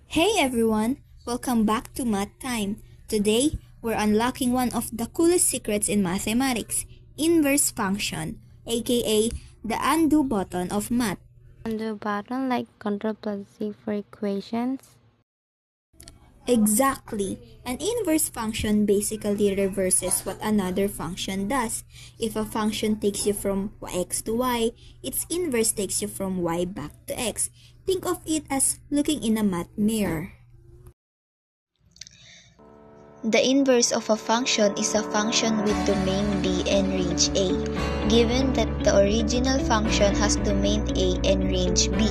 Hey everyone, welcome back to Math Time. Today, we're unlocking one of the coolest secrets in mathematics, inverse function, aka the undo button of math. Undo button like Control plus Z for equations. Exactly. An inverse function basically reverses what another function does. If a function takes you from x to y, its inverse takes you from y back to x. Think of it as looking in a math mirror. The inverse of a function is a function with domain B and range A, given that the original function has domain A and range B.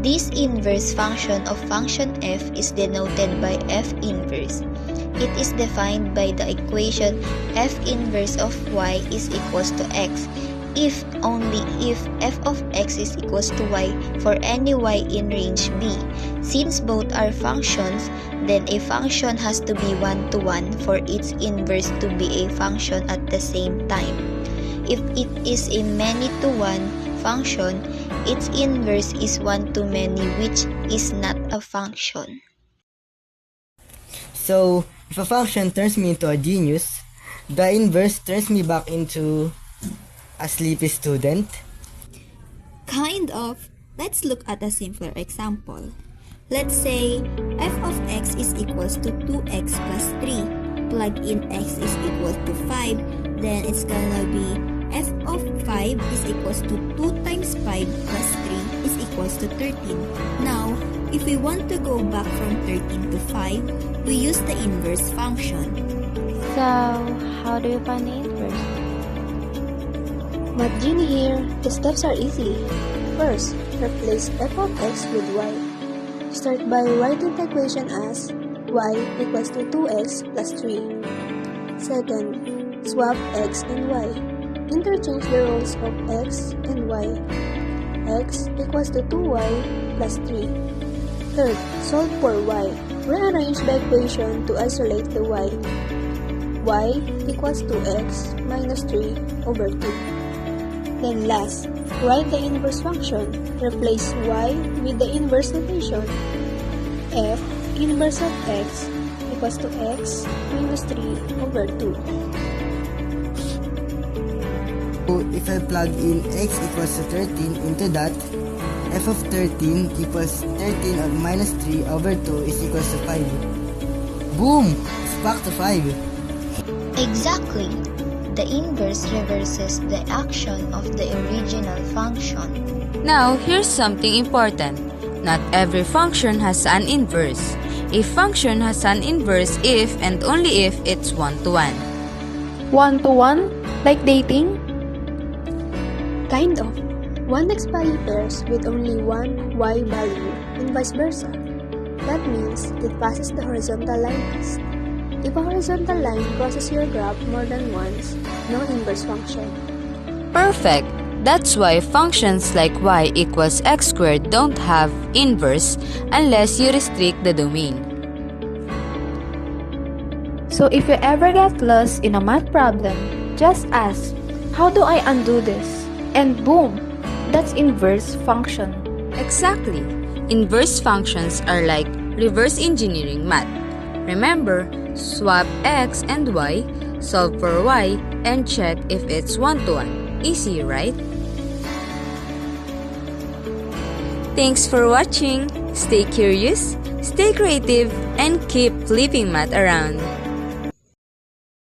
This inverse function of function f is denoted by f inverse. It is defined by the equation f inverse of y is equals to x, if only if f of x is equals to y for any y in range B. Since both are functions, then a function has to be one-to-one for its inverse to be a function at the same time. If it is a many-to-one function, its inverse is one-to-many, which is not a function. So, if a function turns me into a genius, the inverse turns me back into a sleepy student? Kind of. Let's look at a simpler example. Let's say f of x is equals to 2x plus 3. Plug in x is equals to 5, then it's gonna be f of 5 is equals to 2 times 5 plus 3 is equals to 13. Now, if we want to go back from 13 to 5, we use the inverse function. So, how do you find the inverse? Math Genie here. The steps are easy. First, replace f of x with y. Start by writing the equation as y equals to 2x plus 3. Second, swap x and y. Interchange the roles of x and y. X equals to 2y plus 3. Third, solve for y. Rearrange the equation to isolate the y. Y equals to x minus 3 over 2. Then last, write the inverse function. Replace y with the inverse notation. F inverse of x equals to x minus 3 over 2. So, if I plug in x equals to 13 into that, f of 13 equals 13 of minus 3 over 2 is equals to 5. Boom! It's back to 5. Exactly. The inverse reverses the action of the original function. Now, here's something important. Not every function has an inverse. A function has an inverse if and only if it's one-to-one. One-to-one? Like dating? Kind of. One x value pairs with only one y value and vice versa. That means it passes the horizontal line test. If a horizontal line crosses your graph more than once, no inverse function. Perfect! That's why functions like y equals x squared don't have inverse unless you restrict the domain. So if you ever get lost in a math problem, just ask, how do I undo this? And boom, that's inverse function. Exactly. Inverse functions are like reverse engineering math. Remember, swap x and y, solve for y, and check if it's one-to-one. Easy, right? Thanks for watching. Stay curious, stay creative, and keep flipping math around.